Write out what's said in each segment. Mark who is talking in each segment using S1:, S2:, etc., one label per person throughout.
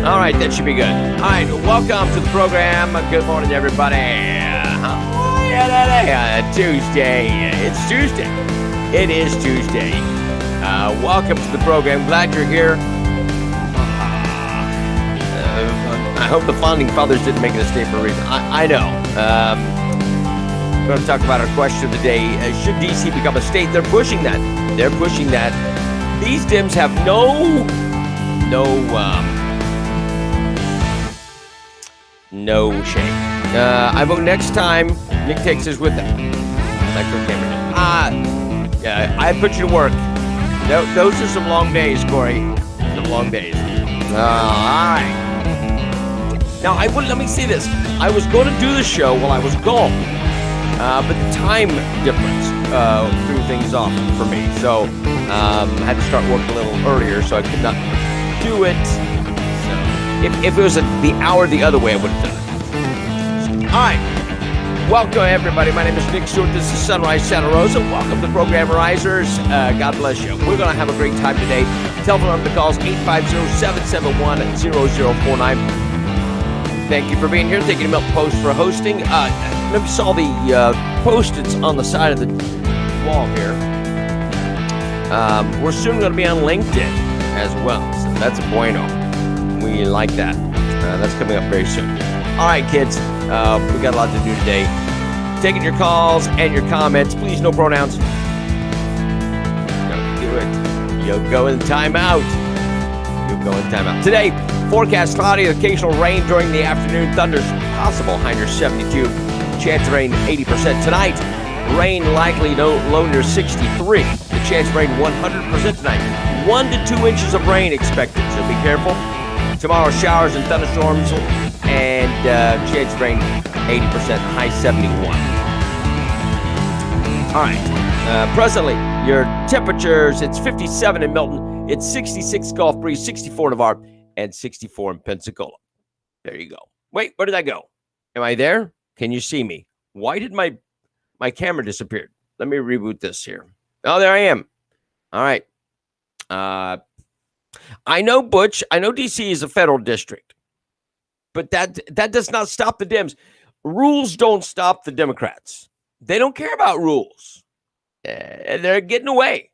S1: All right, that should be good. All right, welcome to the program. Good morning, everybody. Tuesday. It's Tuesday. It is Tuesday. Welcome to the program. Glad you're here. I hope the Founding Fathers didn't make it a state for a reason. I know. We're going to talk about our question of the day. Should D.C. become a state? They're pushing that. These Dems have no shame. I vote next time Nick takes us with him. I put you to work. Those are some long days, Corey. Some long days. All right. Now, let me say this. I was going to do the show while I was gone, but the time difference threw things off for me. So I had to start work a little earlier, so I could not do it. So if it was the hour the other way, I would have done it. All right. Welcome, everybody. My name is Nick Stewart. This is Sunrise Santa Rosa. Welcome to Program Risers. God bless you. We're going to have a great time today. Telephone number to call is 850-771-0049. Thank you for being here. Thank you to Milton Post for hosting. I don't know if you saw the post-its on the side of the wall here. We're soon going to be on LinkedIn as well. So that's a bueno. We like that. That's coming up very soon. All right, kids. We got a lot to do today. Taking your calls and your comments. Please, no pronouns. Don't do it. You'll go in timeout. Today, forecast cloudy, occasional rain during the afternoon. Thunders possible, high near 72. Chance of rain 80%. Tonight, rain likely low near 63. The chance of rain 100% tonight. 1 to 2 inches of rain expected, so be careful. Tomorrow, showers and thunderstorms, and chance of rain 80%, high 71. All right. Presently, your temperatures, it's 57 in Milton. It's 66 Gulf Breeze, 64 in Navarre, and 64 in Pensacola. There you go. Wait, where did I go? Am I there? Can you see me? Why did my camera disappear? Let me reboot this here. Oh, there I am. All right. I know, Butch. I know D.C. is a federal district, but that does not stop the Dems. Rules don't stop the Democrats. They don't care about rules. They're getting away.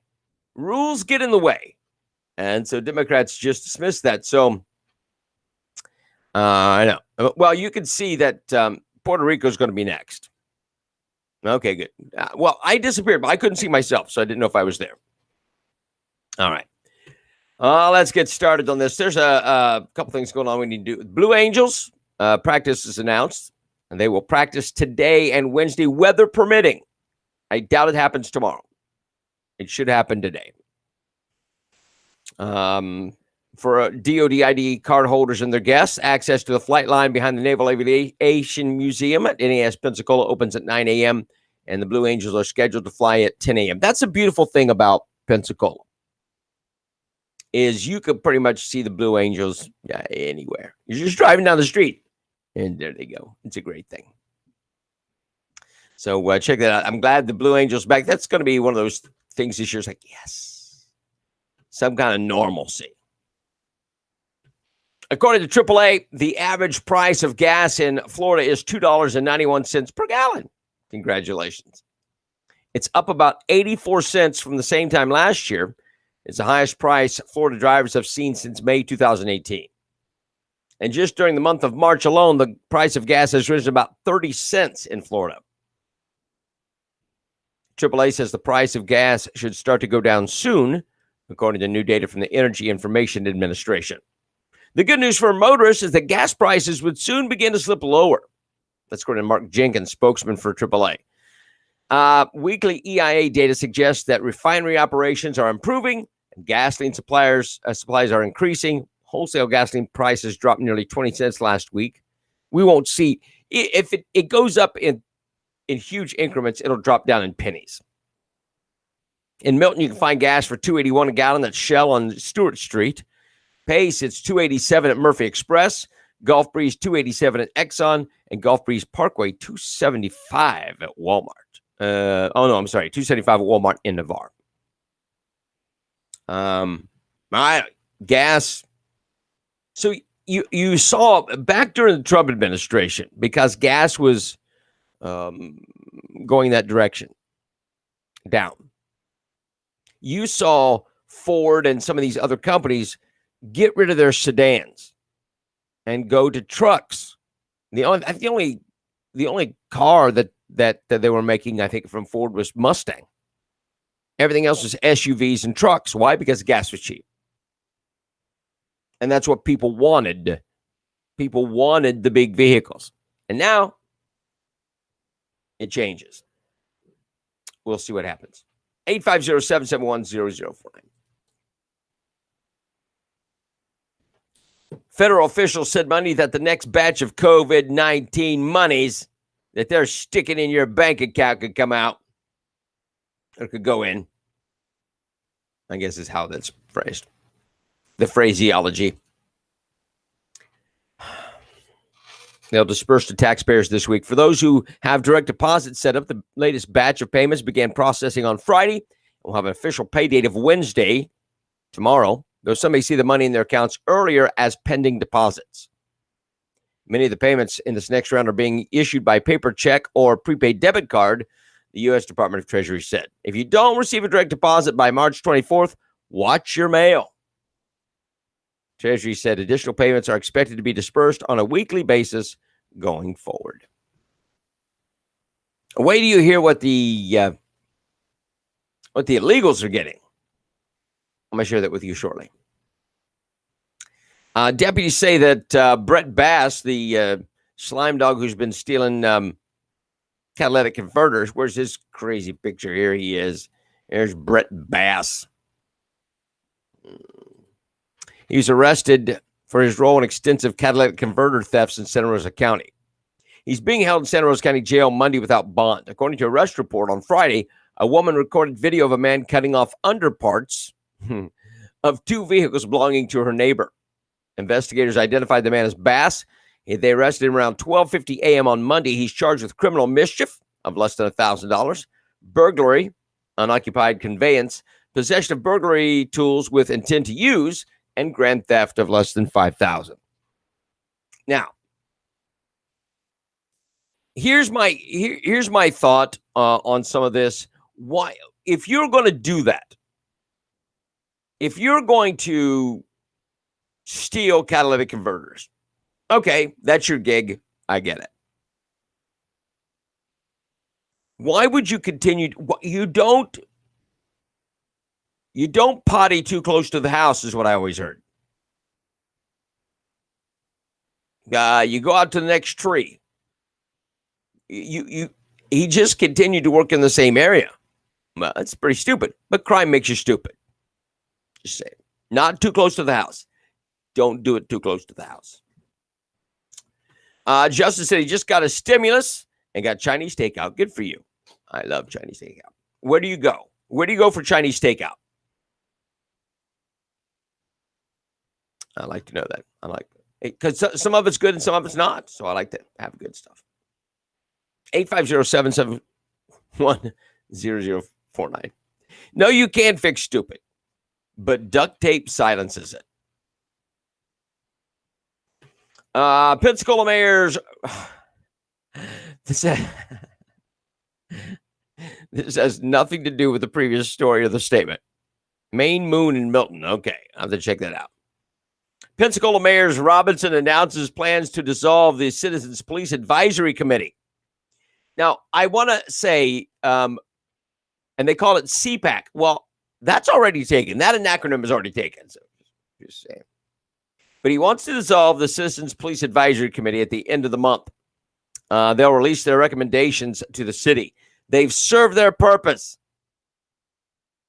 S1: Rules get in the way. And so Democrats just dismiss that. So I know. Well, you can see that Puerto Rico is going to be next. Okay, good. Well, I disappeared, but I couldn't see myself, so I didn't know if I was there. All right. Let's get started on this. There's a couple things going on we need to do. Blue Angels practice is announced, and they will practice today and Wednesday, weather permitting. I doubt it happens tomorrow. It should happen today. For DoD ID card holders and their guests, access to the flight line behind the Naval Aviation Museum at NAS Pensacola opens at 9 a.m., and the Blue Angels are scheduled to fly at 10 a.m. That's a beautiful thing about Pensacola, is you could pretty much see the Blue Angels anywhere. You're just driving down the street, and there they go. It's a great thing. So check that out. I'm glad the Blue Angels back. That's going to be one of those things this year. It's like, yes, some kind of normalcy. According to AAA, the average price of gas in Florida is $2.91 per gallon. Congratulations. It's up about 84 cents from the same time last year. It's the highest price Florida drivers have seen since May 2018. And just during the month of March alone, the price of gas has risen about 30 cents in Florida. AAA says the price of gas should start to go down soon, according to new data from the Energy Information Administration. The good news for motorists is that gas prices would soon begin to slip lower. That's according to Mark Jenkins, spokesman for AAA. Weekly EIA data suggests that refinery operations are improving and gasoline supplies are increasing. Wholesale gasoline prices dropped nearly 20 cents last week. We won't see if it goes up in huge increments, it'll drop down in pennies. In Milton, you can find gas for $2.81 a gallon at Shell on Stewart Street. Pace, it's $2.87 at Murphy Express. Gulf Breeze, $2.87 at Exxon. And Gulf Breeze Parkway, $2.75 at Walmart. $2.75 at Walmart in Navarre. Gas. So you saw back during the Trump administration, because gas was going that direction down. You saw Ford and some of these other companies get rid of their sedans and go to trucks. The only car that they were making, I think, from Ford was Mustang. Everything else was SUVs and trucks. Why? Because gas was cheap. And that's what people wanted. People wanted the big vehicles. And now it changes. We'll see what happens. 850-771-0049. Federal officials said Monday that the next batch of COVID-19 monies that they're sticking in your bank account could come out, or could go in, I guess is how that's phrased. The phraseology. They'll disperse to taxpayers this week. For those who have direct deposit set up, the latest batch of payments began processing on Friday. We'll have an official pay date of Wednesday, tomorrow, though some may see the money in their accounts earlier as pending deposits. Many of the payments in this next round are being issued by paper check or prepaid debit card, the U.S. Department of Treasury said. If you don't receive a direct deposit by March 24th, watch your mail. Treasury said additional payments are expected to be dispersed on a weekly basis going forward. Wait till you hear what the illegals are getting. I'm going to share that with you shortly. Deputies say that Brett Bass, the slime dog who's been stealing catalytic converters, where's his crazy picture? Here he is. There's Brett Bass. He was arrested for his role in extensive catalytic converter thefts in Santa Rosa County. He's being held in Santa Rosa County Jail Monday without bond. According to an arrest report on Friday, a woman recorded video of a man cutting off underparts of two vehicles belonging to her neighbor. Investigators identified the man as Bass. They arrested him around 12:50 a.m. on Monday. He's charged with criminal mischief of less than $1,000, burglary, unoccupied conveyance, possession of burglary tools with intent to use, and grand theft of less than $5,000. Now, here's my thought on some of this. Why, if you're going to do that, if you're going to steal catalytic converters, okay, that's your gig. I get it. Why would you continue? You don't potty too close to the house is what I always heard. You go out to the next tree. He just continued to work in the same area. Well, that's pretty stupid, but crime makes you stupid. Just say it. Not too close to the house. Don't do it too close to the house. Justin said he just got a stimulus and got Chinese takeout. Good for you. I love Chinese takeout. Where do you go? Where do you go for Chinese takeout? I like to know that. I like it because some of it's good and some of it's not. So I like to have good stuff. 850-771-0049. No, you can't fix stupid, but duct tape silences it. Pensacola mayor's this has nothing to do with the previous story or the statement. Maine, Moon, and Milton. Okay, I have to check that out. Pensacola Mayor Robinson announces plans to dissolve the Citizens Police Advisory Committee. Now, I want to say, and they call it CPAC. Well, that's already taken. That acronym is already taken. So just saying. But he wants to dissolve the Citizens Police Advisory Committee at the end of the month. They'll release their recommendations to the city. They've served their purpose,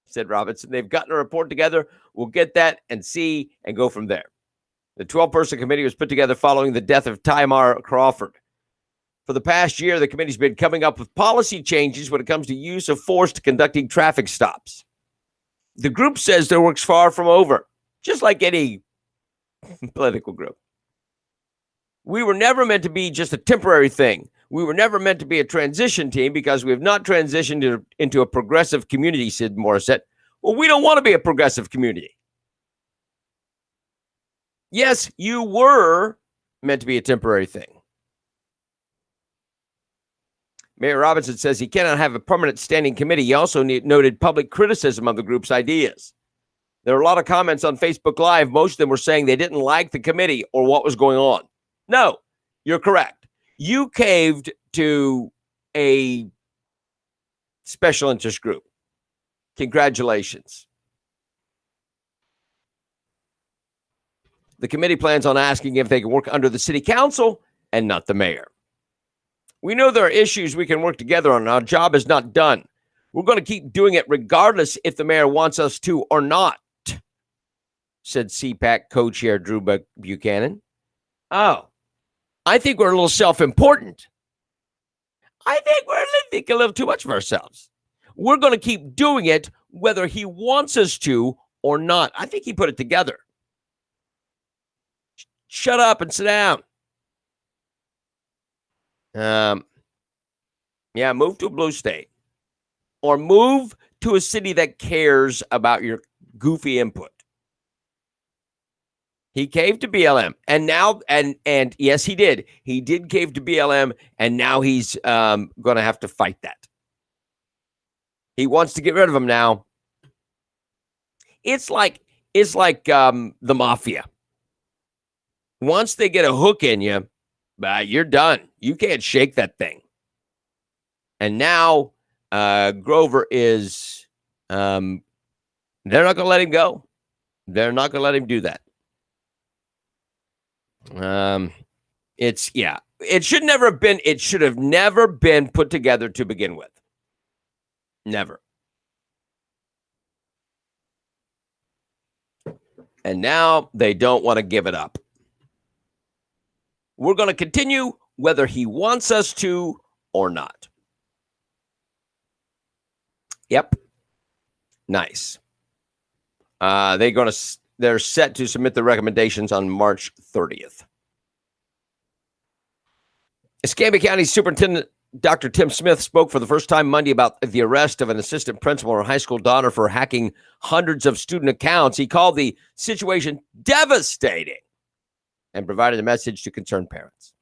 S1: said Robinson. They've gotten a report together. We'll get that and see and go from there. The 12-person committee was put together following the death of Tamar Crawford. For the past year, the committee's been coming up with policy changes when it comes to use of force to conducting traffic stops. The group says their work's far from over, just like any political group. We were never meant to be just a temporary thing. We were never meant to be a transition team because we have not transitioned into a progressive community, said Morissette. Well, we don't want to be a progressive community. Yes, you were meant to be a temporary thing. Mayor Robinson says he cannot have a permanent standing committee. He also noted public criticism of the group's ideas. There were a lot of comments on Facebook Live. Most of them were saying they didn't like the committee or what was going on. No, you're correct. You caved to a special interest group. Congratulations. The committee plans on asking if they can work under the city council and not the mayor. We know there are issues we can work together on. Our job is not done. We're going to keep doing it regardless if the mayor wants us to or not, said CPAC co-chair Drew Buchanan. Oh, I think we're a little self-important. I think we're thinking a little too much of ourselves. We're going to keep doing it whether he wants us to or not. I think he put it together. Shut up and sit down. Yeah, move to a blue state. Or move to a city that cares about your goofy input. He caved to BLM, and now, and yes, he did. He did cave to BLM, and now he's going to have to fight that. He wants to get rid of him now. It's like the mafia. Once they get a hook in you, you're done. You can't shake that thing. And now Grover is, they're not going to let him go. They're not going to let him do that. It should have never been put together to begin with. Never. And now they don't want to give it up. We're going to continue whether he wants us to or not. Yep. Nice. They're set to submit the recommendations on March 30th. Escambia County Superintendent Dr. Tim Smith spoke for the first time Monday about the arrest of an assistant principal and her high school daughter for hacking hundreds of student accounts. He called the situation devastating and provided a message to concerned parents.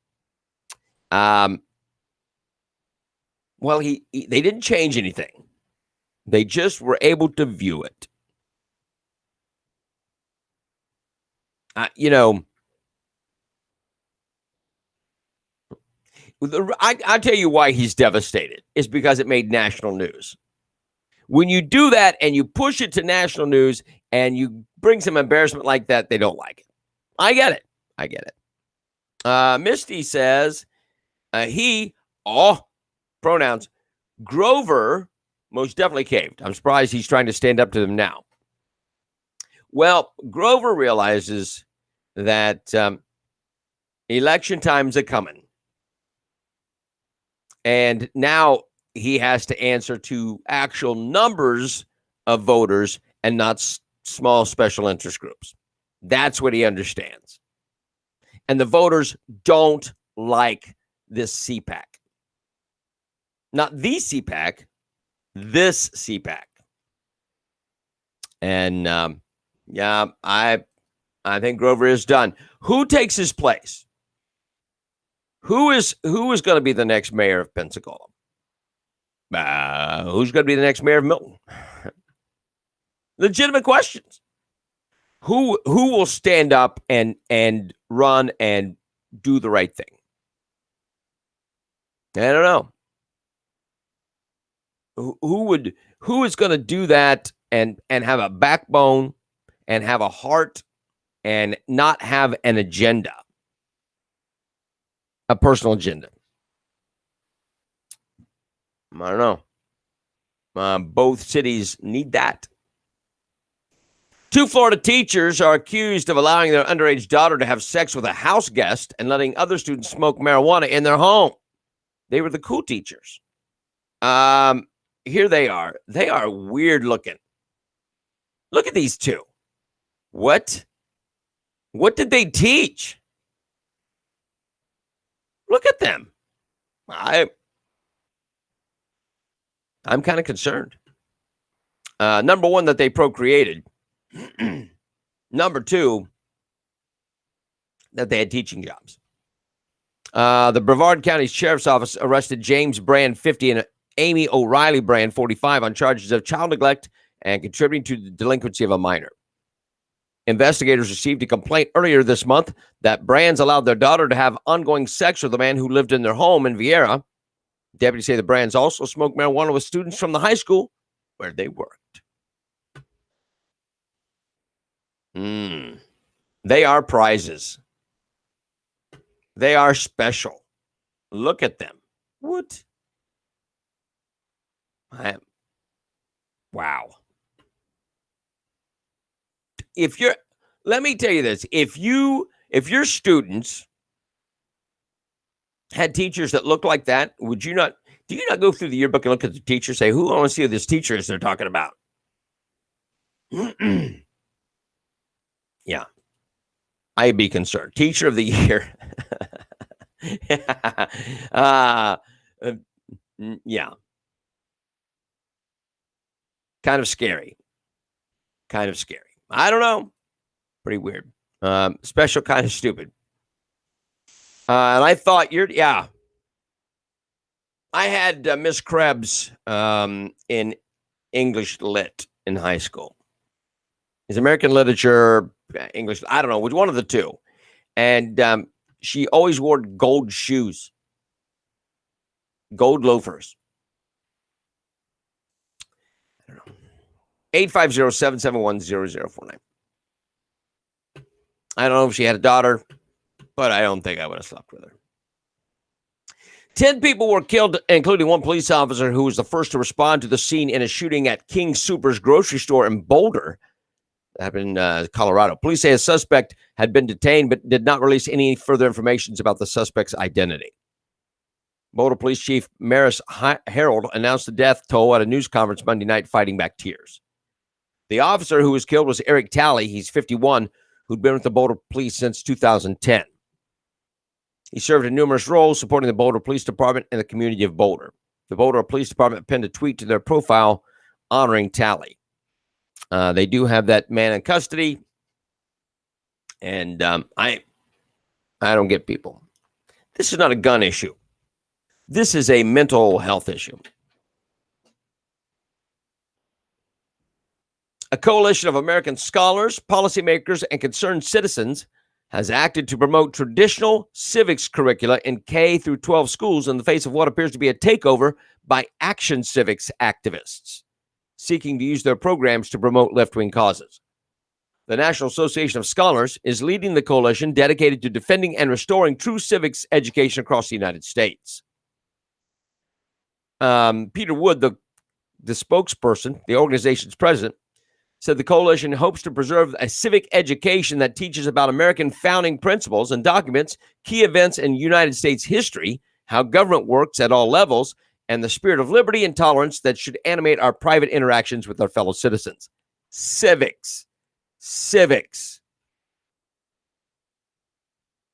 S1: Well, they didn't change anything. They just were able to view it. I tell you why he's devastated. It's because it made national news. When you do that and you push it to national news and you bring some embarrassment like that, they don't like it. I get it. Misty says pronouns, Grover most definitely caved. I'm surprised he's trying to stand up to them now. Well, Grover realizes that election times are coming. And now he has to answer to actual numbers of voters and not small special interest groups. That's what he understands. And the voters don't like this CPAC. Not the CPAC, this CPAC. And I think Grover is done. Who takes his place? Who is going to be the next mayor of Pensacola? Who's going to be the next mayor of Milton? Legitimate questions. Who will stand up and run and do the right thing? I don't know. Who is going to do that and have a backbone and have a heart and not have an agenda, a personal agenda? I don't know. Both cities need that. 2 Florida teachers are accused of allowing their underage daughter to have sex with a house guest and letting other students smoke marijuana in their home. They were the cool teachers. Here they are. They are weird looking. Look at these two. What did they teach? Look at them. I'm kind of concerned. Number one, that they procreated. Number two, that they had teaching jobs. The Brevard County Sheriff's Office arrested James Brand, 50, and Amy O'Reilly Brand, 45, on charges of child neglect and contributing to the delinquency of a minor. Investigators received a complaint earlier this month that Brands allowed their daughter to have ongoing sex with a man who lived in their home in Viera. Deputies say the Brands also smoked marijuana with students from the high school where they worked. They are prizes. They are special. Look at them. What? Wow. Let me tell you this. If your students had teachers that looked like that, do you not go through the yearbook and look at the teacher, say, who I want to see who this teacher is they're talking about? Yeah. I'd be concerned. Teacher of the year. Yeah. Kind of scary. I don't know. Pretty weird. Special, kind of stupid. And I thought I had Miss Krebs in English Lit in high school. Is American Literature, English, I don't know, which one of the two. And she always wore gold shoes, gold loafers. I don't know. 850-771-0049. I don't know if she had a daughter, but I don't think I would have slept with her. 10 people were killed, including one police officer who was the first to respond to the scene in a shooting at King Soopers grocery store in Boulder. That happened in Colorado. Police say a suspect had been detained, but did not release any further information about the suspect's identity. Boulder Police Chief Maris Harold announced the death toll at a news conference Monday night, fighting back tears. The officer who was killed was Eric Talley. He's 51, who'd been with the Boulder Police since 2010. He served in numerous roles supporting the Boulder Police Department and the community of Boulder. The Boulder Police Department penned a tweet to their profile honoring Talley. They do have that man in custody, and I don't get people. This is not a gun issue. This is a mental health issue. A coalition of American scholars, policymakers, and concerned citizens has acted to promote traditional civics curricula in K through 12 schools in the face of what appears to be a takeover by action civics activists seeking to use their programs to promote left-wing causes. The National Association of Scholars is leading the coalition dedicated to defending and restoring true civics education across the United States. Peter Wood, the spokesperson, the organization's president, said the coalition hopes to preserve a civic education that teaches about American founding principles and documents key events in United States history, how government works at all levels, and the spirit of liberty and tolerance that should animate our private interactions with our fellow citizens. Civics.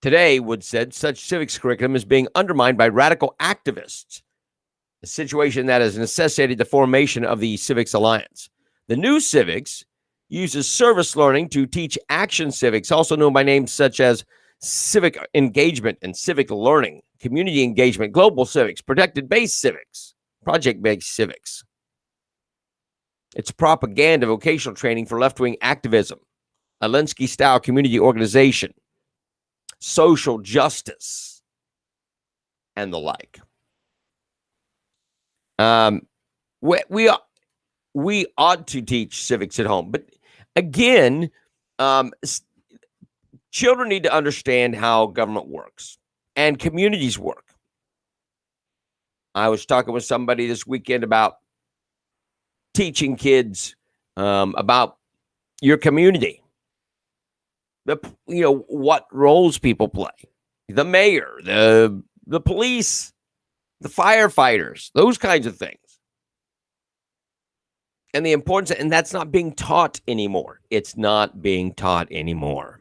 S1: Today, Wood said, such civics curriculum is being undermined by radical activists, a situation that has necessitated the formation of the Civics Alliance. The new civics uses service learning to teach action civics, also known by names such as civic engagement and civic learning, community engagement, global civics, protected-based civics, project-based civics. It's propaganda vocational training for left-wing activism, Alinsky-style community organization, social justice, and the like. We ought to teach civics at home, but again, children need to understand how government works and communities work. I was talking with somebody this weekend about teaching kids about your community, what roles people play, the mayor, the police, the firefighters, those kinds of things. And the importance, and that's not being taught anymore. It's not being taught anymore.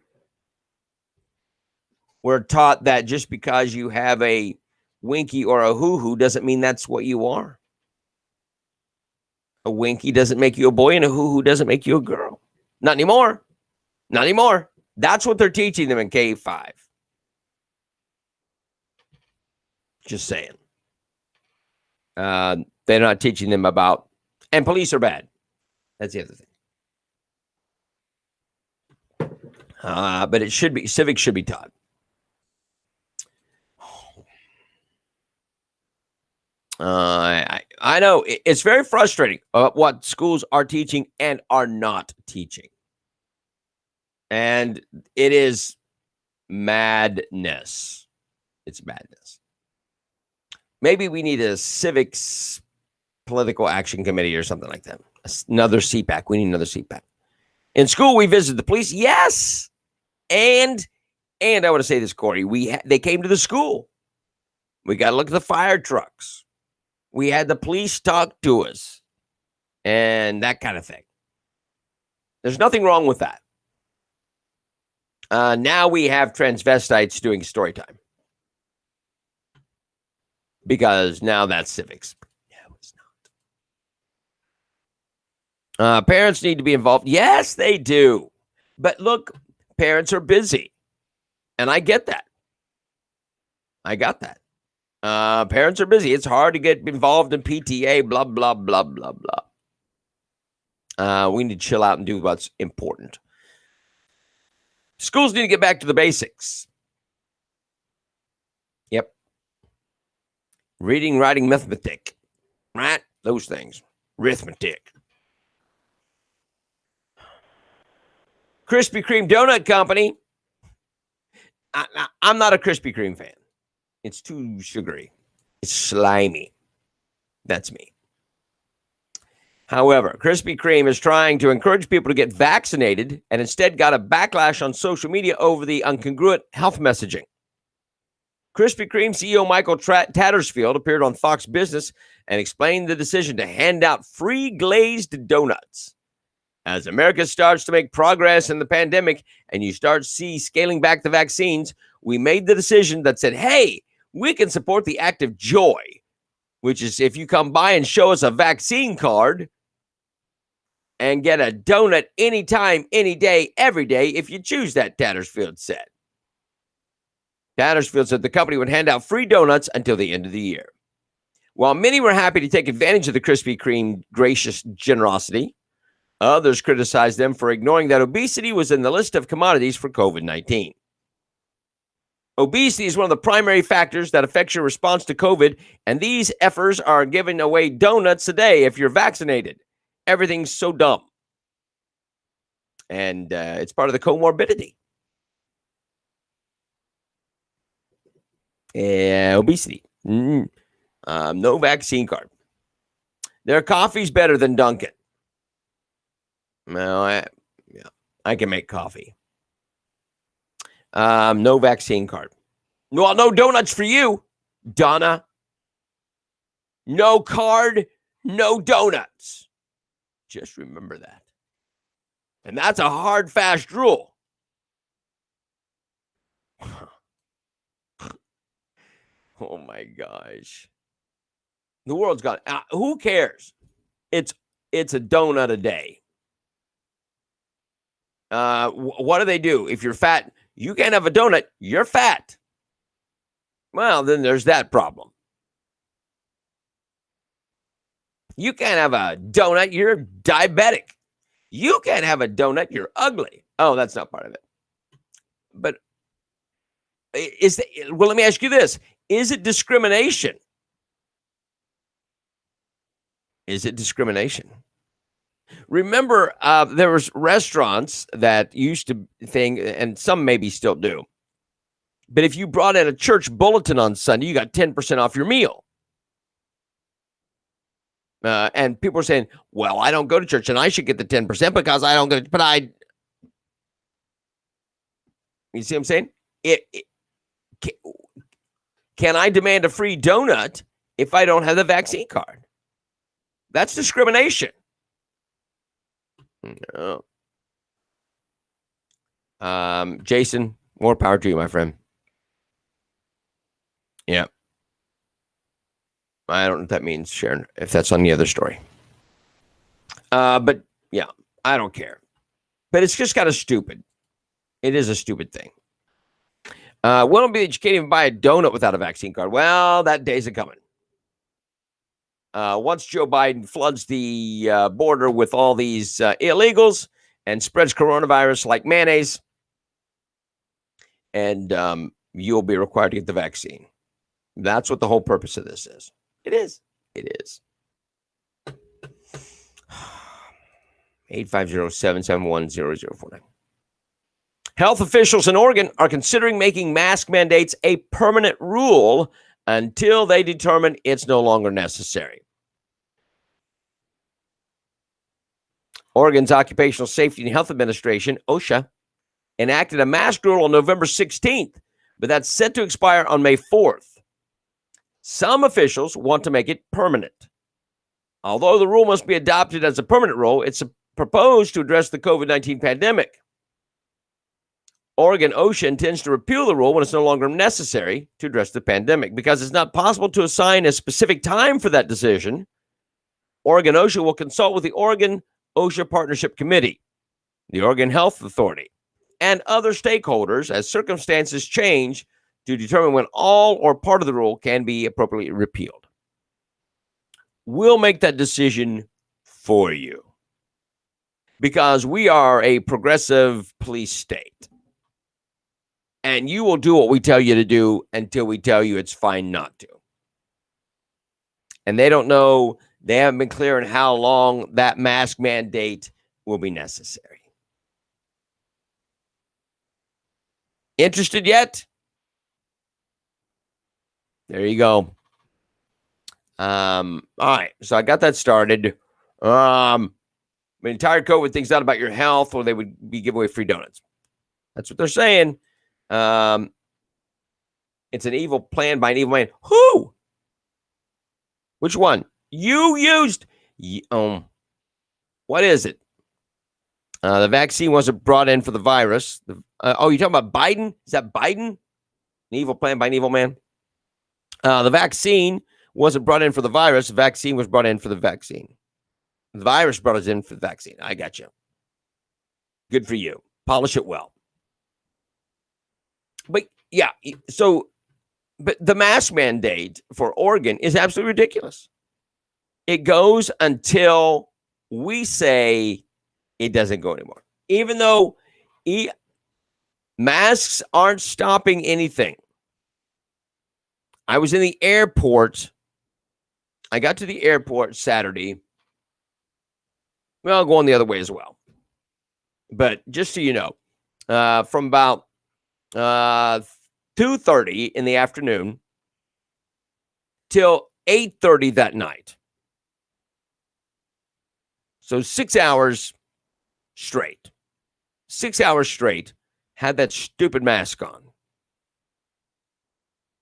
S1: We're taught that just because you have a Winky or a hoo-hoo doesn't mean that's what you are. A Winky doesn't make you a boy, and a hoo-hoo doesn't make you a girl. Not anymore. Not anymore. That's what they're teaching them in K-5. Just saying. They're not teaching them about, and police are bad. That's the other thing. But it should be, civics should be taught. I know it's very frustrating what schools are teaching and are not teaching. And it is madness. It's madness. Maybe we need a civics political action committee or something like that. Another CPAC. We need another CPAC. In school, we visited the police. Yes. And I want to say this, Corey. They came to the school. We got to look at the fire trucks. We had the police talk to us and that kind of thing. There's nothing wrong with that. Now we have transvestites doing story time. Because now that's civics. No, it's not. Parents need to be involved. Yes, they do. But look, parents are busy. And I get that. I got that. Parents are busy. It's hard to get involved in PTA, blah, blah, blah, blah, blah. We need to chill out and do what's important. Schools need to get back to the basics. Yep. Reading, writing, arithmetic. Right? Those things. Arithmetic. Krispy Kreme Donut Company. I'm not a Krispy Kreme fan. It's too sugary. It's slimy. That's me. However, Krispy Kreme is trying to encourage people to get vaccinated and instead got a backlash on social media over the incongruent health messaging. Krispy Kreme CEO Michael Tattersfield appeared on Fox Business and explained the decision to hand out free glazed donuts. As America starts to make progress in the pandemic and you start scaling back the vaccines, we made the decision that said, hey, we can support the act of joy, which is if you come by and show us a vaccine card and get a donut anytime, any day, every day, if you choose that, Tattersfield said. Tattersfield said the company would hand out free donuts until the end of the year. While many were happy to take advantage of the Krispy Kreme gracious generosity, others criticized them for ignoring that obesity was in the list of commodities for COVID-19. Obesity is one of the primary factors that affects your response to COVID, and these effers are giving away donuts a day if you're vaccinated. Everything's so dumb. And it's part of the comorbidity. Obesity. No vaccine card. Their coffee's better than Dunkin'. Well, I can make coffee. No vaccine card. Well, no donuts for you, Donna. No card, no donuts. Just remember that. And that's a hard, fast rule. Oh my gosh. The world's gone. Who cares? It's a donut a day. What do they do? If you're fat, you can't have a donut. You're fat. Well, then there's that problem. You can't have a donut. You're diabetic. You can't have a donut. You're ugly. Oh, that's not part of it. But let me ask you this. Is it discrimination? Is it discrimination? Remember, there was restaurants that used to think, and some maybe still do, but if you brought in a church bulletin on Sunday, you got 10% off your meal. And people are saying, well, I don't go to church and I should get the 10% because I don't go, but you see what I'm saying? Can I demand a free donut if I don't have the vaccine card? That's discrimination. No. Jason, more power to you, my friend. Yeah. I don't know what that means, Sharon, if that's on the other story. But yeah, I don't care. But it's just kind of stupid. It is a stupid thing. Won't be that you can't even buy a donut without a vaccine card. Well, that day's a coming. Once Joe Biden floods the border with all these illegals and spreads coronavirus like mayonnaise, and you'll be required to get the vaccine. That's what the whole purpose of this is. It is. It is. 850-771-0049. Health officials in Oregon are considering making mask mandates a permanent rule until they determine it's no longer necessary. Oregon's Occupational Safety and Health Administration, OSHA, enacted a mask rule on November 16th, but that's set to expire on May 4th. Some officials want to make it permanent. Although the rule must be adopted as a permanent rule, it's proposed to address the COVID-19 pandemic. Oregon OSHA intends to repeal the rule when it's no longer necessary to address the pandemic. Because it's not possible to assign a specific time for that decision, Oregon OSHA will consult with the Oregon OSHA Partnership Committee, the Oregon Health Authority, and other stakeholders as circumstances change to determine when all or part of the rule can be appropriately repealed. We'll make that decision for you because we are a progressive police state. And you will do what we tell you to do until we tell you it's fine not to. And they don't know, they haven't been clear on how long that mask mandate will be necessary. Interested yet? There you go. All right, so I got that started. The entire COVID thing's not about your health, or they would be giving away free donuts. That's what they're saying. It's an evil plan by an evil man. Who? Which one? You used. What is it? The vaccine wasn't brought in for the virus. You're talking about Biden? Is that Biden? An evil plan by an evil man? The vaccine wasn't brought in for the virus. The vaccine was brought in for the vaccine. The virus brought us in for the vaccine. I got you. Good for you. Polish it well. But yeah, but the mask mandate for Oregon is absolutely ridiculous. It goes until we say it doesn't go anymore. Even though masks aren't stopping anything. I was in the airport. I got to the airport Saturday. Well, going the other way as well. But just so you know, from about 2:30 in the afternoon till 8:30 that night. So 6 hours straight. 6 hours straight, had that stupid mask on.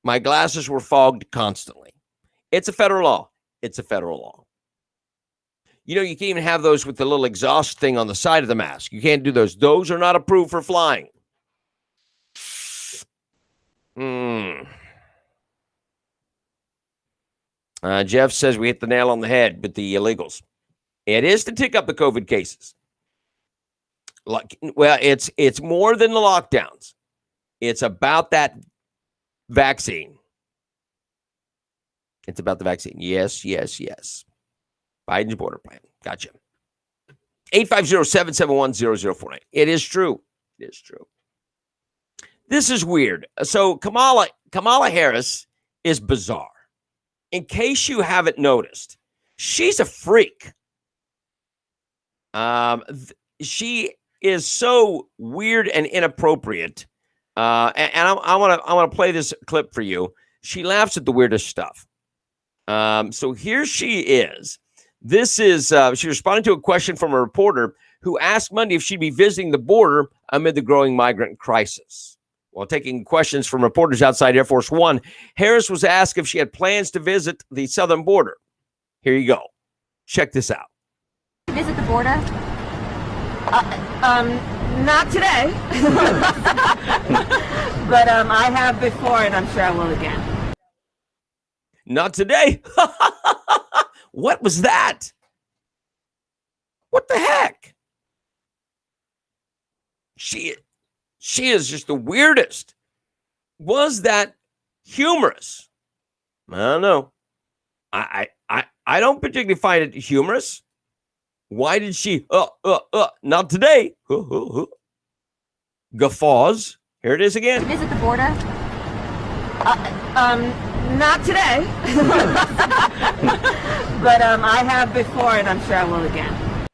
S1: My glasses were fogged constantly. It's a federal law. It's a federal law. You know, you can't even have those with the little exhaust thing on the side of the mask. You can't do those. Those are not approved for flying. Jeff says we hit the nail on the head with the illegals. It is to tick up the COVID cases. Well, it's more than the lockdowns. It's about that vaccine. It's about the vaccine. Yes. Biden's border plan. Gotcha. 850-771-0049. It is true. It is true. This is weird. So Kamala Harris is bizarre. In case you haven't noticed, she's a freak. She is so weird and inappropriate. And I want to play this clip for you. She laughs at the weirdest stuff. So here she is. This is she responded to a question from a reporter who asked Monday if she'd be visiting the border amid the growing migrant crisis. While taking questions from reporters outside Air Force One, Harris was asked if she had plans to visit the southern border. Here you go. Check this out.
S2: Visit the border?
S3: Not today. But I have before, and I'm sure I will again.
S1: Not today. What was that? What the heck? She is just the weirdest. Was that humorous? I don't know. I don't particularly find it humorous. Why did she? Not today. Guffaws. Here it is again.
S2: Visit the border?
S3: Not today. But I have before, and I'm sure I will again.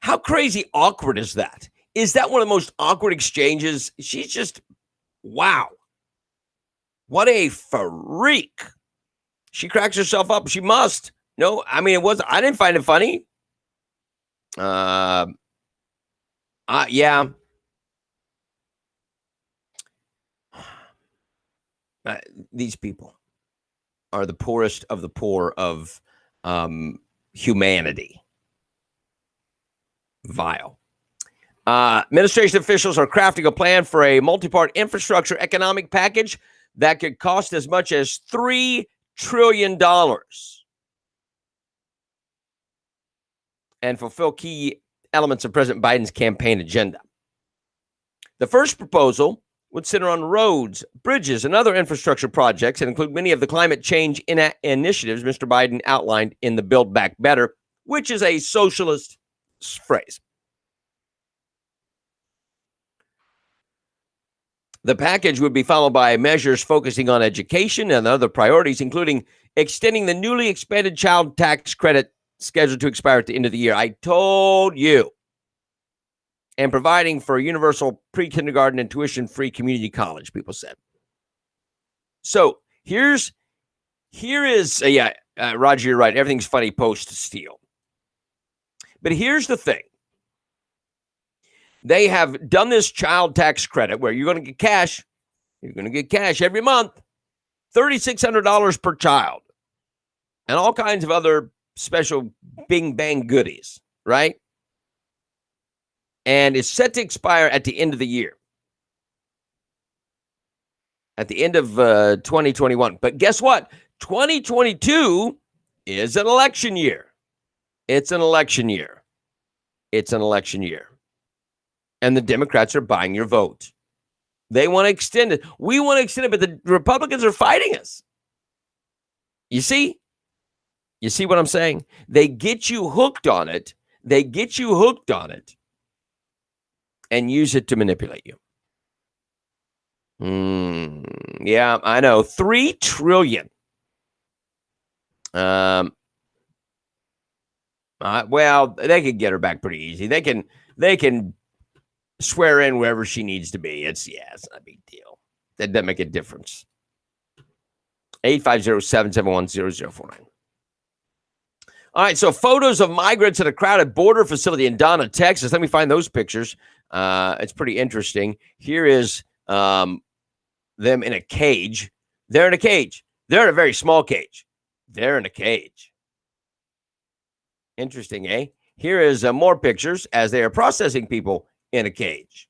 S1: How crazy awkward is that? Is that one of the most awkward exchanges? She's just, wow. What a freak. She cracks herself up. She must. No, I mean, I didn't find it funny. Yeah. These people are the poorest of the poor of humanity. Vile. Administration officials are crafting a plan for a multi-part infrastructure economic package that could cost as much as $3 trillion and fulfill key elements of President Biden's campaign agenda. The first proposal would center on roads, bridges, and other infrastructure projects and include many of the climate change initiatives Mr. Biden outlined in the Build Back Better, which is a socialist phrase. The package would be followed by measures focusing on education and other priorities, including extending the newly expanded child tax credit scheduled to expire at the end of the year. I told you. And providing for universal pre-kindergarten and tuition-free community college, people said. So here is, Roger, you're right. Everything's funny post-Steele. But here's the thing. They have done this child tax credit where you're going to get cash. You're going to get cash every month, $3,600 per child, and all kinds of other special bing bang goodies, right? And it's set to expire at the end of the year, at the end of 2021. But guess what? 2022 is an election year. It's an election year. It's an election year. And the Democrats are buying your vote. They want to extend it. We want to extend it, but the Republicans are fighting us. You see? You see what I'm saying? They get you hooked on it. They get you hooked on it and use it to manipulate you. Yeah, I know. $3 trillion. Well, they could get her back pretty easy. They can swear in wherever she needs to be. It's not a big deal. That doesn't make a difference. 850-771-0049. All right, so photos of migrants at a crowded border facility in Donna, Texas. Let me find those pictures. It's pretty interesting. Here is them in a cage. They're in a cage. They're in a very small cage. They're in a cage. Interesting, eh? Here is more pictures as they are processing people in a cage.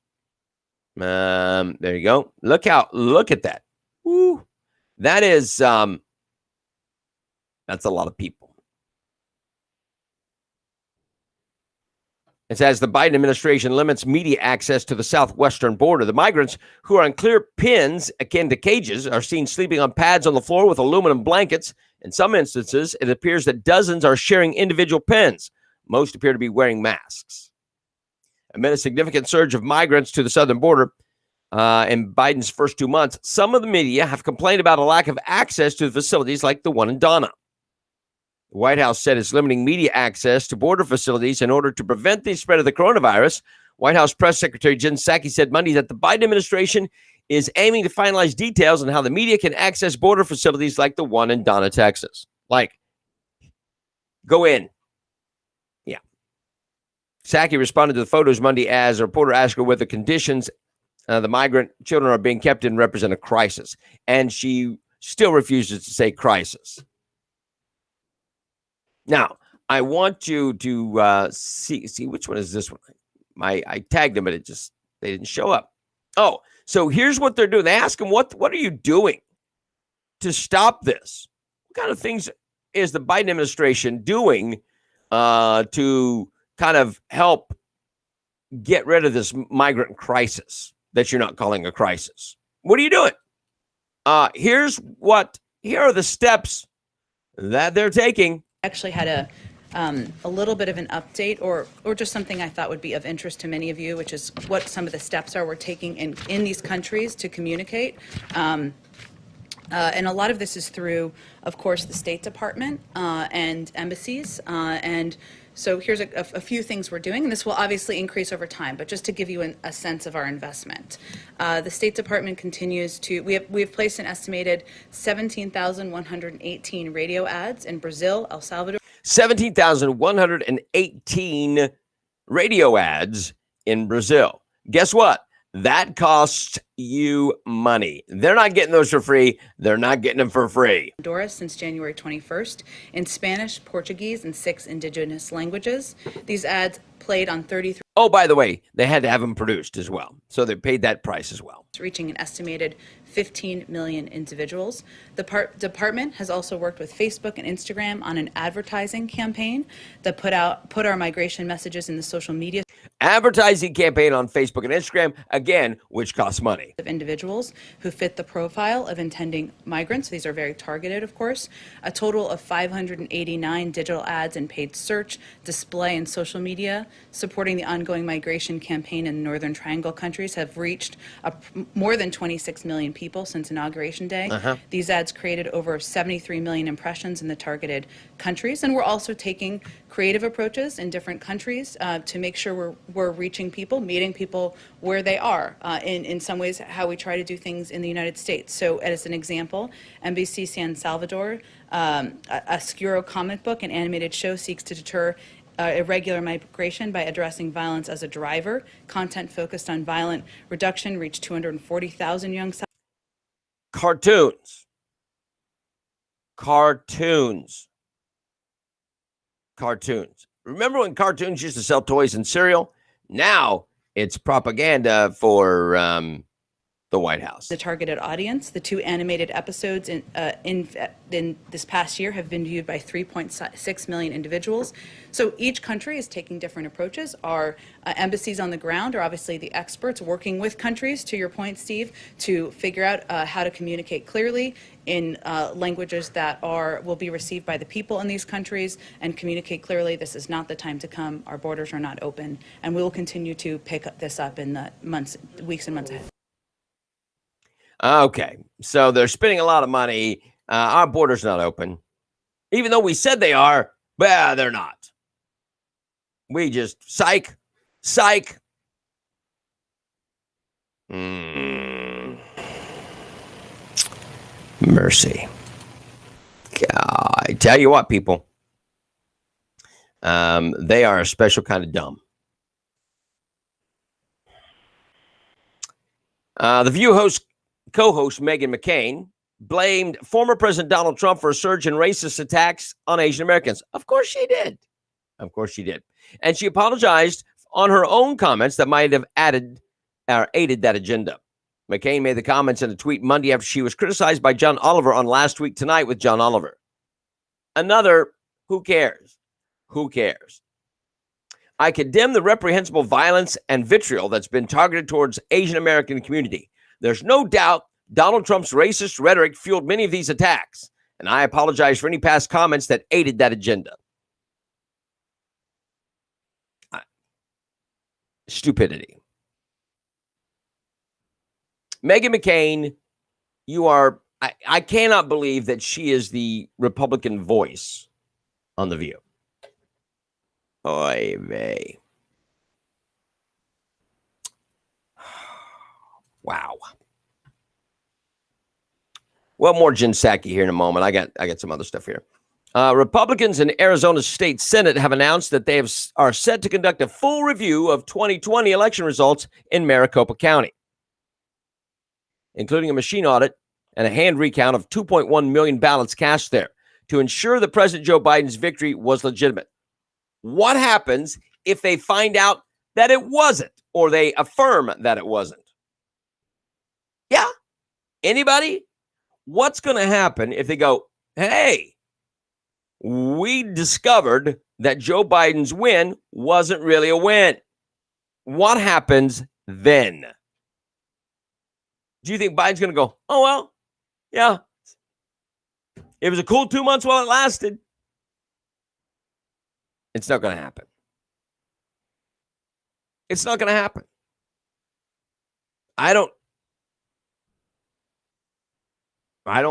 S1: There you go. Look at that. Woo. That is, that's a lot of people. It says the Biden administration limits media access to the southwestern border. The migrants who are on clear pins akin to cages are seen sleeping on pads on the floor with aluminum blankets. In some instances, it appears that dozens are sharing individual pins. Most appear to be wearing masks. Amid a significant surge of migrants to the southern border in Biden's first 2 months, some of the media have complained about a lack of access to the facilities like the one in Donna. The White House said it's limiting media access to border facilities in order to prevent the spread of the coronavirus. White House Press Secretary Jen Psaki said Monday that the Biden administration is aiming to finalize details on how the media can access border facilities like the one in Donna, Texas. Like, go in. Yeah. Psaki responded to the photos Monday as a reporter asked her whether conditions the migrant children are being kept in represent a crisis. And she still refuses to say crisis. Now, I want you to see which one is this one. I tagged them, but they didn't show up. Oh, so here's what they're doing. They ask them, what are you doing to stop this? What kind of things is the Biden administration doing to kind of help get rid of this migrant crisis that you're not calling a crisis? What are you doing? Here are the steps that they're taking.
S2: Actually had a little bit of an update or just something I thought would be of interest to many of you, which is what some of the steps are we're taking in these countries to communicate. And a lot of this is through, of course, the State Department and embassies. And so here's a few things we're doing, and this will obviously increase over time, but just to give you a sense of our investment. The State Department continues to, we have placed an estimated 17,118 radio ads in Brazil, El Salvador.
S1: 17,118 radio ads in Brazil. Guess what? That costs you money. They're not getting those for free. They're not getting them for free.
S2: Honduras since January 21st in Spanish, Portuguese, and 6 indigenous languages. These ads played on 33.
S1: Oh, by the way, they had to have them produced as well. So they paid that price as well.
S2: Reaching an estimated 15 million individuals. The department has also worked with Facebook and Instagram on an advertising campaign that put our migration messages in the social media.
S1: Advertising campaign on Facebook and Instagram, again, which costs money.
S2: Of individuals who fit the profile of intending migrants. These are very targeted, of course. A total of 589 digital ads and paid search, display, and social media supporting the ongoing migration campaign in the Northern Triangle countries have reached more than 26 million people since Inauguration Day. These ads created over 73 million impressions in the targeted countries, and we're also taking creative approaches in different countries to make sure we're reaching people, meeting people where they are. In some ways, how we try to do things in the United States. So, as an example, NBC San Salvador, a Skuro comic book and animated show seeks to deter irregular migration by addressing violence as a driver. Content focused on violent reduction reached 240,000 young.
S1: Cartoons. Remember when cartoons used to sell toys and cereal? Now it's propaganda for the White House.
S2: The targeted audience. The 2 animated episodes in this past year have been viewed by 3.6 million individuals. So each country is taking different approaches. Our embassies on the ground are obviously the experts working with countries, to your point, Steve, to figure out how to communicate clearly in languages that will be received by the people in these countries and communicate clearly this is not the time to come, our borders are not open, and we will continue to pick this up in the weeks and months ahead.
S1: Okay, so they're spending a lot of money. Our border's not open. Even though we said they are, but they're not. We just, psych. Mercy. I tell you what, people. They are a special kind of dumb. The View co-host Meghan McCain blamed former President Donald Trump for a surge in racist attacks on Asian Americans. Of course she did. And she apologized on her own comments that might have aided that agenda. McCain made the comments in a tweet Monday after she was criticized by John Oliver on Last Week Tonight with John Oliver. Another, who cares? I condemn the reprehensible violence and vitriol that's been targeted towards Asian American community. There's no doubt Donald Trump's racist rhetoric fueled many of these attacks, and I apologize for any past comments that aided that agenda. Stupidity. Meghan McCain, I cannot believe that she is the Republican voice on The View. Oy vey. Wow. Well, more Jen Psaki here in a moment. I got some other stuff here. Republicans in Arizona's state Senate have announced that they are set to conduct a full review of 2020 election results in Maricopa County, including a machine audit and a hand recount of 2.1 million ballots cast there to ensure that President Joe Biden's victory was legitimate. What happens if they find out that it wasn't, or they affirm that it wasn't? Yeah. Anybody? What's going to happen if they go, hey, we discovered that Joe Biden's win wasn't really a win? What happens then? Do you think Biden's going to go, oh, well, Yeah. It was a cool 2 months while it lasted. It's not going to happen. It's not going to happen. I don't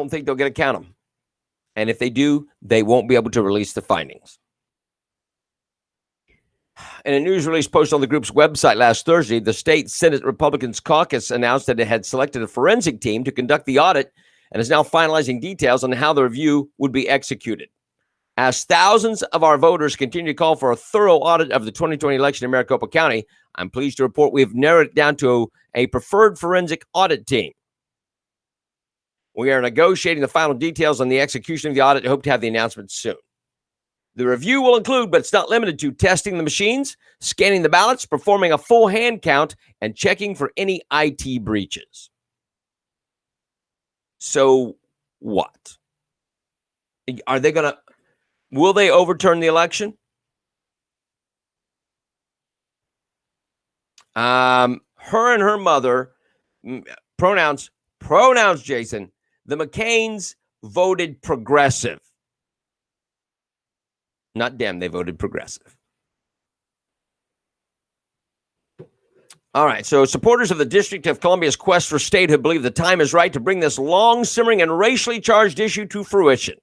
S1: think they'll get to count them. And if they do, they won't be able to release the findings. In a news release posted on the group's website last Thursday, the state Senate Republicans caucus announced that it had selected a forensic team to conduct the audit and is now finalizing details on how the review would be executed. As thousands of our voters continue to call for a thorough audit of the 2020 election in Maricopa County, I'm pleased to report we have narrowed it down to a preferred forensic audit team. We are negotiating the final details on the execution of the audit and hope to have the announcement soon. The review will include, but it's not limited to, testing the machines, scanning the ballots, performing a full hand count, and checking for any IT breaches. So what? Will they overturn the election? Her and her mother, pronouns, Jason, the McCains voted progressive. Not Dem, they voted progressive. All right, so supporters of the District of Columbia's quest for statehood believe the time is right to bring this long-simmering and racially charged issue to fruition.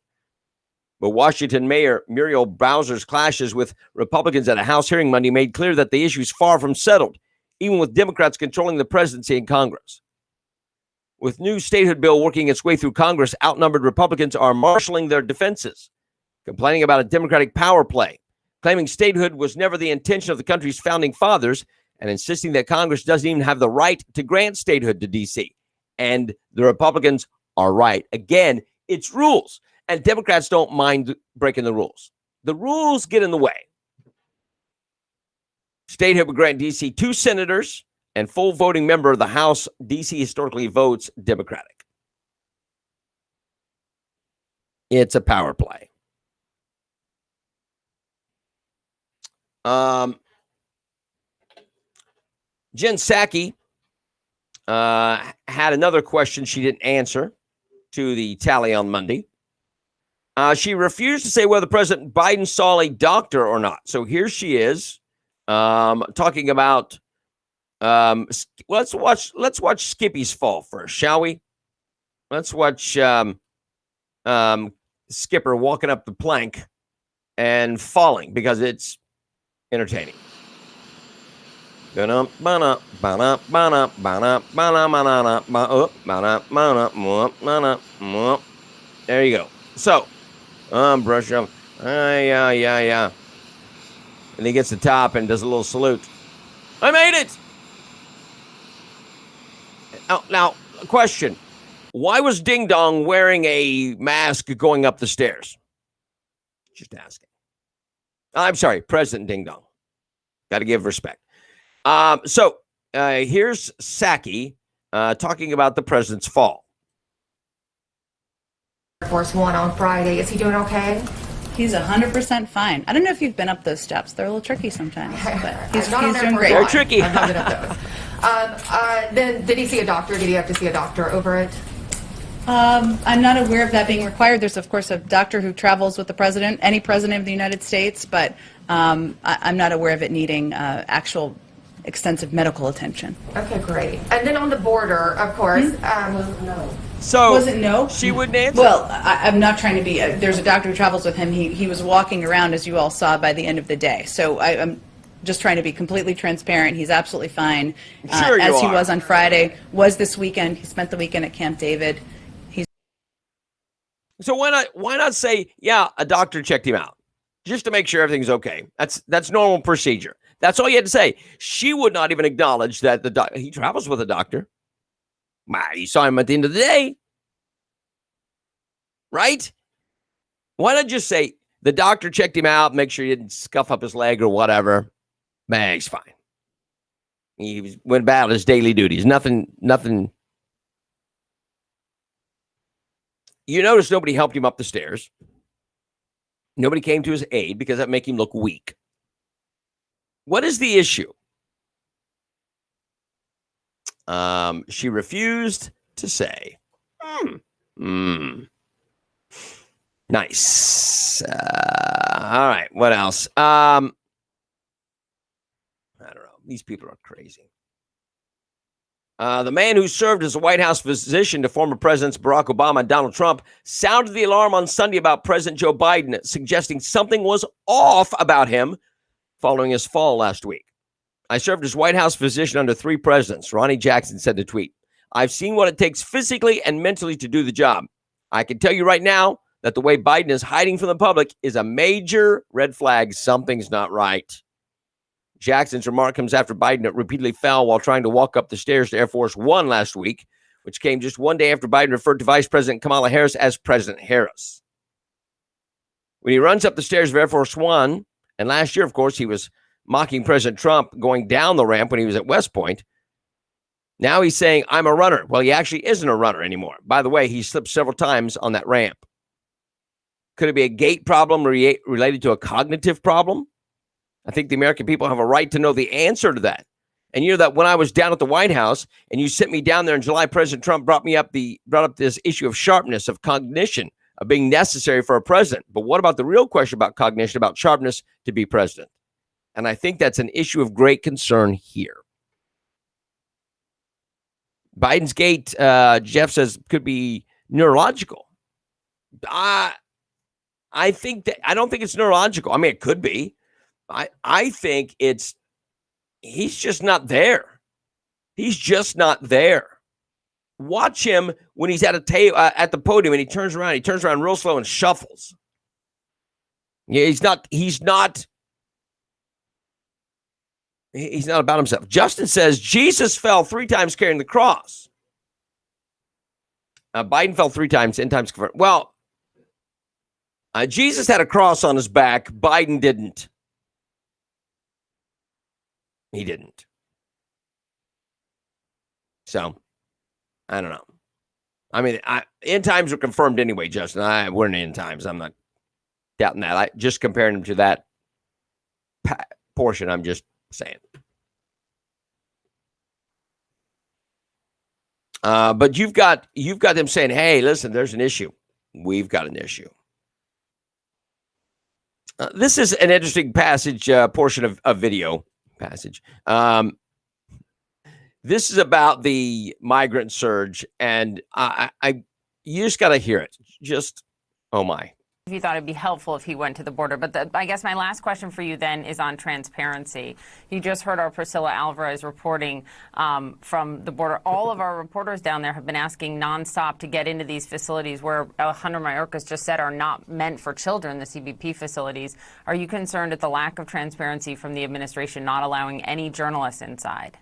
S1: But Washington Mayor Muriel Bowser's clashes with Republicans at a House hearing Monday made clear that the issue is far from settled, even with Democrats controlling the presidency and Congress. With new statehood bill working its way through Congress, outnumbered Republicans are marshaling their defenses, complaining about a Democratic power play, claiming statehood was never the intention of the country's founding fathers, and insisting that Congress doesn't even have the right to grant statehood to D.C. And the Republicans are right. Again, it's rules, and Democrats don't mind breaking the rules. The rules get in the way. Statehood would grant D.C. 2 senators and full voting member of the House. D.C. historically votes Democratic. It's a power play. Jen Psaki had another question she didn't answer to the tally on Monday. She refused to say whether President Biden saw a doctor or not. So here she is talking about. Let's watch Skippy's fall first, shall we? Let's watch Skipper walking up the plank and falling because it's entertaining. There you go. So, brush up. Yeah. And he gets the top and does a little salute. I made it. Now, a question. Why was Ding Dong wearing a mask going up the stairs? Just asking. I'm sorry, President Ding Dong. Got to give respect. So here's Psaki talking about the president's fall.
S4: Air Force One on Friday. Is he doing okay?
S2: He's 100% fine. I don't know if you've been up those steps. They're a little tricky sometimes, but he's doing great.
S1: They're tricky.
S4: I've not been up those. Then did he see a doctor? Did he have to see a doctor over it?
S2: I'm not aware of that being required. There's, of course, a doctor who travels with the president, any president of the United States, but I'm not aware of it needing actual extensive medical attention.
S4: Okay, great. And then on the border, of course.
S1: So
S2: was it no?
S1: She wouldn't answer.
S2: Well, I'm not trying to be. There's a doctor who travels with him. He was walking around, as you all saw, by the end of the day. So I'm just trying to be completely transparent. He's absolutely fine.
S1: Sure,
S2: as he
S1: are.
S2: was on Friday. Was this weekend? He spent the weekend at Camp David.
S1: So why not say, yeah, a doctor checked him out just to make sure everything's okay. That's normal procedure. That's all you had to say. She would not even acknowledge that he travels with a doctor. You saw him at the end of the day. Right? Why not just say the doctor checked him out, make sure he didn't scuff up his leg or whatever. He's fine. He went about his daily duties. Nothing. You notice nobody helped him up the stairs. Nobody came to his aid because that make him look weak. What is the issue? She refused to say. Nice. All right. What else? I don't know. These people are crazy. The man who served as a White House physician to former Presidents Barack Obama and Donald Trump sounded the alarm on Sunday about President Joe Biden, suggesting something was off about him following his fall last week. I served as White House physician under 3 presidents, Ronnie Jackson said in a tweet. I've seen what it takes physically and mentally to do the job. I can tell you right now that the way Biden is hiding from the public is a major red flag. Something's not right. Jackson's remark comes after Biden repeatedly fell while trying to walk up the stairs to Air Force One last week, which came just one day after Biden referred to Vice President Kamala Harris as President Harris. When he runs up the stairs of Air Force One, and last year, of course, he was mocking President Trump going down the ramp when he was at West Point. Now he's saying, I'm a runner. Well, he actually isn't a runner anymore. By the way, he slipped several times on that ramp. Could it be a gait problem related to a cognitive problem? I think the American people have a right to know the answer to that. And you know that when I was down at the White House and you sent me down there in July, President Trump brought up this issue of sharpness, of cognition, of being necessary for a president. But what about the real question about cognition, about sharpness to be president? And I think that's an issue of great concern here. Biden's gait, Jeff says, could be neurological. I don't think it's neurological. I mean, it could be. I think he's just not there. He's just not there. Watch him when he's at the podium and he turns around real slow and shuffles. Yeah, he's not about himself. Justin says Jesus fell 3 times carrying the cross. Biden fell 3 times, 10 times. Well, Jesus had a cross on his back. Biden didn't. He didn't. So, I don't know. I mean, end times are confirmed anyway, Justin. We're in end times. I'm not doubting that. I just comparing them to that portion. I'm just saying. But you've got them saying, "Hey, listen, there's an issue. We've got an issue." This is an interesting passage, portion of video passage. This is about the migrant surge, and you just got to hear it. Just, oh my.
S5: If you thought it'd be helpful if he went to the border. But I guess my last question for you then is on transparency. You just heard our Priscilla Alvarez reporting from the border. All of our reporters down there have been asking nonstop to get into these facilities where Alejandro Mayorkas just said are not meant for children, the CBP facilities. Are you concerned at the lack of transparency from the administration not allowing any journalists inside?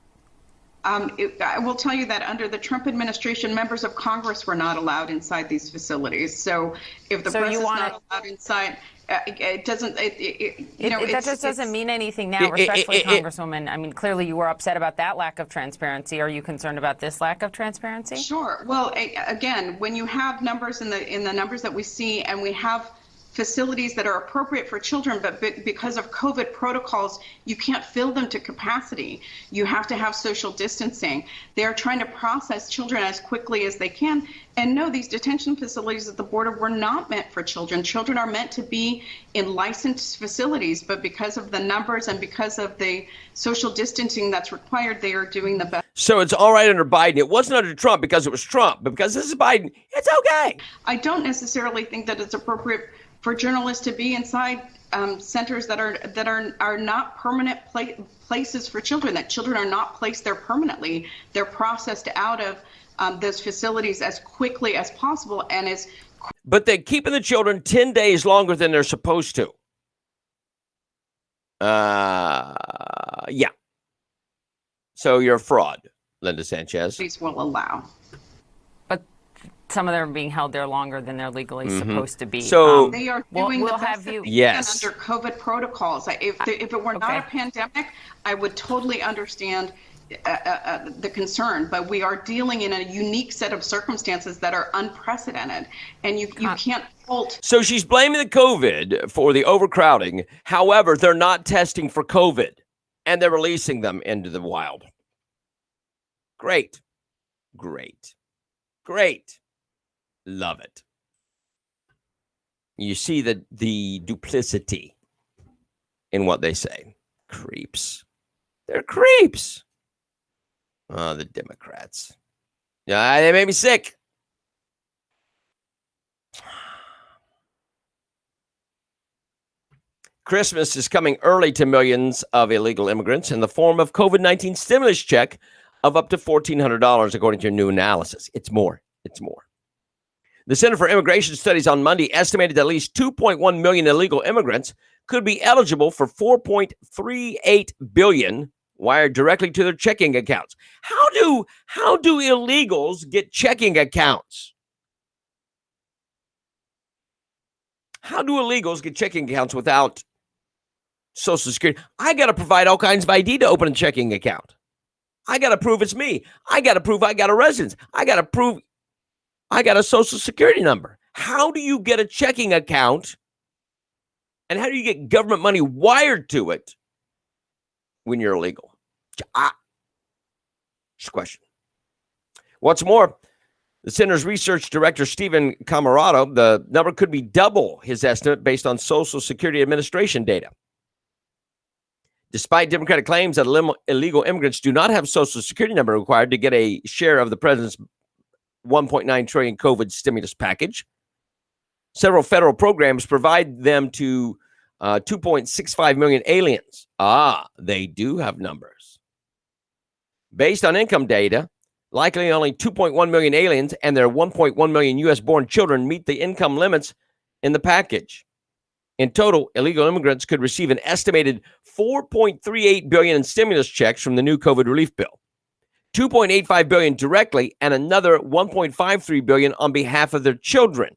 S6: I will tell you that under the Trump administration, members of Congress were not allowed inside these facilities. So if the press is not allowed inside, it doesn't,
S5: that just doesn't mean anything now, especially Congresswoman. I mean, clearly you were upset about that lack of transparency. Are you concerned about this lack of transparency?
S6: Sure. Well, again, when you have numbers in the numbers that we see, and we have facilities that are appropriate for children, but because of COVID protocols, you can't fill them to capacity. You have to have social distancing. They're trying to process children as quickly as they can. And no, these detention facilities at the border were not meant for children. Children are meant to be in licensed facilities, but because of the numbers and because of the social distancing that's required, they are doing the best.
S1: So it's all right under Biden. It wasn't under Trump because it was Trump, but because this is Biden, it's okay.
S6: I don't necessarily think that it's appropriate for journalists to be inside centers that are not permanent places for children, that children are not placed there permanently. They're processed out of those facilities as quickly as possible. But
S1: they're keeping the children 10 days longer than they're supposed to. Yeah. So you're a fraud, Linda Sanchez.
S6: These will allow.
S5: Some of them are being held there longer than they're legally supposed to be.
S6: So they are doing
S5: we'll
S6: the best
S5: have you.
S6: Yes. Under COVID protocols. If it were not a pandemic, I would totally understand the concern. But we are dealing in a unique set of circumstances that are unprecedented, and you can't fault.
S1: So she's blaming the COVID for the overcrowding. However, they're not testing for COVID, and they're releasing them into the wild. Great. Love it. You see the duplicity in what they say. Creeps. They're creeps. Oh, the Democrats. Yeah, they made me sick. Christmas is coming early to millions of illegal immigrants in the form of COVID-19 stimulus check of up to $1,400, according to a new analysis. It's more. It's more. The Center for Immigration Studies on Monday estimated that at least 2.1 million illegal immigrants could be eligible for $4.38 billion wired directly to their checking accounts. How do illegals get checking accounts? How do illegals get checking accounts without Social Security? I got to provide all kinds of ID to open a checking account. I got to prove it's me. I got to prove I got a residence. I got to prove I got a Social Security number. How do you get a checking account? And how do you get government money wired to it when you're illegal? Just a question. What's more, the center's research director, Stephen Camarado, the number could be double his estimate based on Social Security Administration data. Despite Democratic claims that illegal immigrants do not have Social Security number required to get a share of the president's $1.9 trillion COVID stimulus package, several federal programs provide them to 2.65 million aliens. They do have numbers. Based on income data, likely only 2.1 million aliens and their 1.1 million U.S.-born children meet the income limits in the package. In total, illegal immigrants could receive an estimated $4.38 billion in stimulus checks from the new COVID relief bill, $2.85 billion directly, and another $1.53 billion on behalf of their children.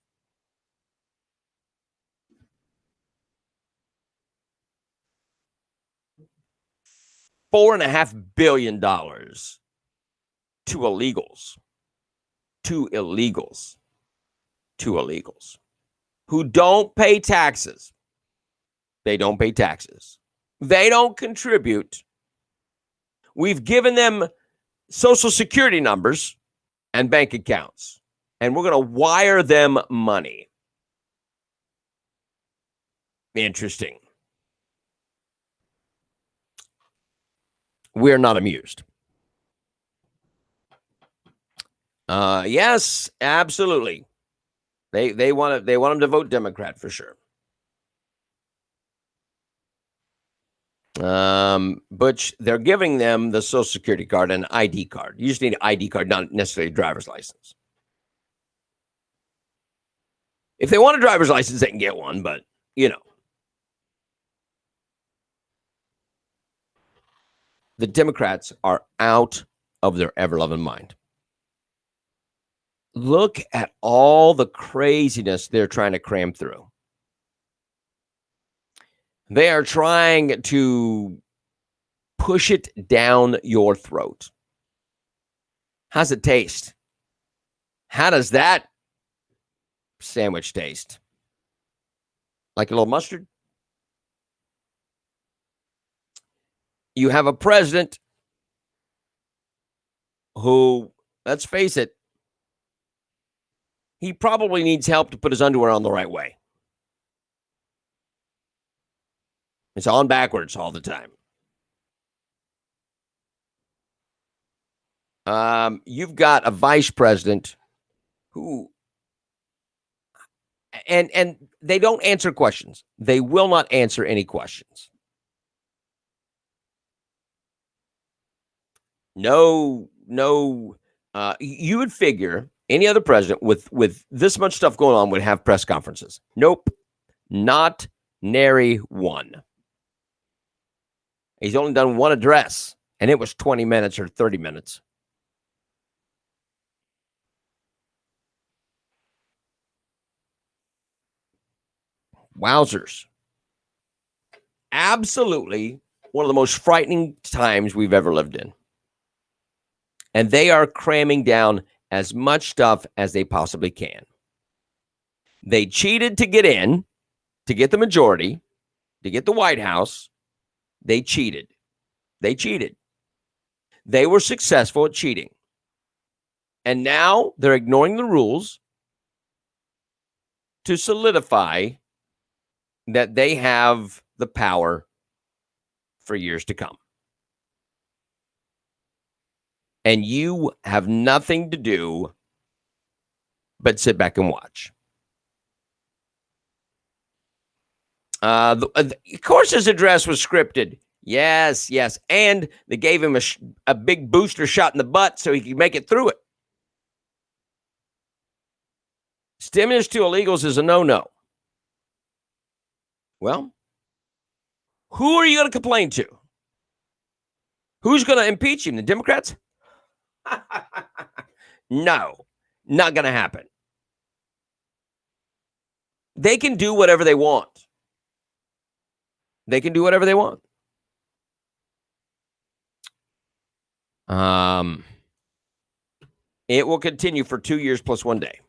S1: $4.5 billion to illegals who don't pay taxes. They don't pay taxes. They don't contribute. We've given them Social Security numbers and bank accounts, and we're going to wire them money. Interesting. We're not amused. Yes, absolutely. They want them to vote Democrat for sure. But they're giving them the Social Security card and ID card. You just need an ID card, not necessarily a driver's license. If they want a driver's license, they can get one, but you know. The Democrats are out of their ever-loving mind. Look at all the craziness they're trying to cram through. They are trying to push it down your throat. How's it taste? How does that sandwich taste? Like a little mustard? You have a president who, let's face it, he probably needs help to put his underwear on the right way. It's on backwards all the time. You've got a vice president who, and they don't answer questions. They will not answer any questions. No. You would figure any other president with this much stuff going on would have press conferences. Nope, not nary one. He's only done one address, and it was 20 minutes or 30 minutes. Wowzers. Absolutely one of the most frightening times we've ever lived in. And they are cramming down as much stuff as they possibly can. They cheated to get in, to get the majority, to get the White House. They cheated. They cheated. They were successful at cheating. And now they're ignoring the rules to solidify that they have the power for years to come. And you have nothing to do but sit back and watch. Of course, his address was scripted. Yes. And they gave him a big booster shot in the butt so he could make it through it. Stimulus to illegals is a no-no. Well, who are you going to complain to? Who's going to impeach him? The Democrats? No, not going to happen. They can do whatever they want. They can do whatever they want. It will continue for 2 years plus 1 day.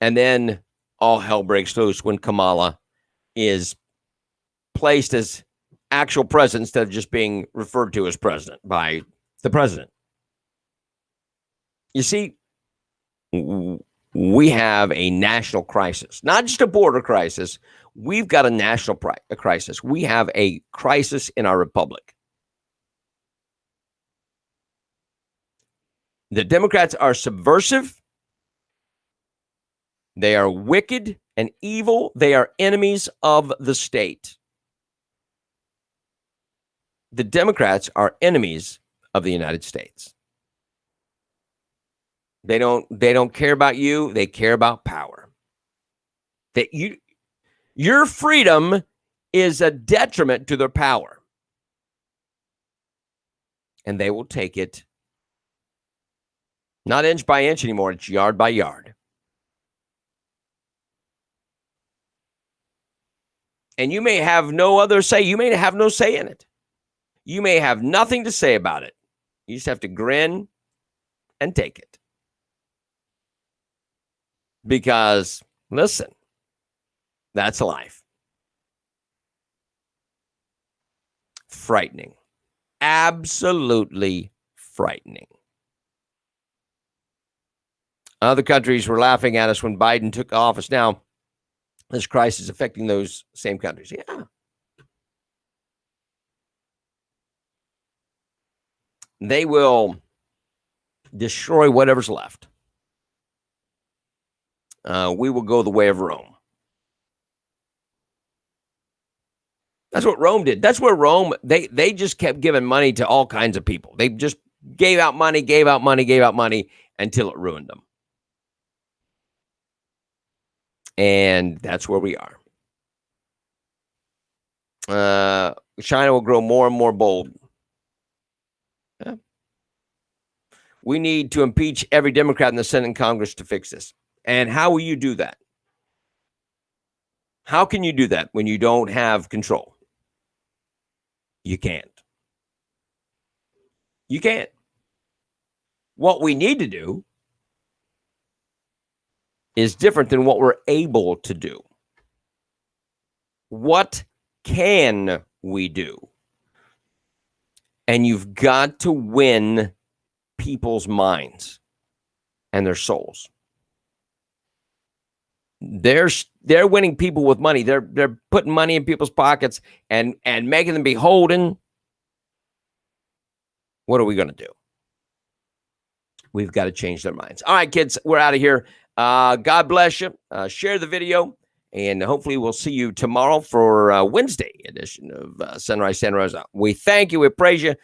S1: And then all hell breaks loose when Kamala is placed as actual president instead of just being referred to as president by the president. You see, we have a national crisis, not just a border crisis. We've got a national crisis. We have a crisis in our republic. The Democrats are subversive. They are wicked and evil. They are enemies of the state. The Democrats are enemies of the United States. They don't care about you. They care about power. Your freedom is a detriment to their power. And they will take it not inch by inch anymore. It's yard by yard. And you may have no other say. You may have no say in it. You may have nothing to say about it. You just have to grin and take it. Because, listen, that's life. Frightening. Absolutely frightening. Other countries were laughing at us when Biden took office. Now, this crisis is affecting those same countries. Yeah. They will destroy whatever's left. We will go the way of Rome. That's what Rome did. That's where Rome, they just kept giving money to all kinds of people. They just gave out money until it ruined them. And that's where we are. China will grow more and more bold. Yeah. We need to impeach every Democrat in the Senate and Congress to fix this. And how will you do that? How can you do that when you don't have control? You can't. You can't. What we need to do is different than what we're able to do. What can we do? And you've got to win people's minds and their souls. They're winning people with money. They're putting money in people's pockets and making them beholden. What are we going to do? We've got to change their minds. All right, kids, we're out of here. God bless you. Share the video, and hopefully we'll see you tomorrow for Wednesday edition of Sunrise Santa Rosa. We thank you. We praise you.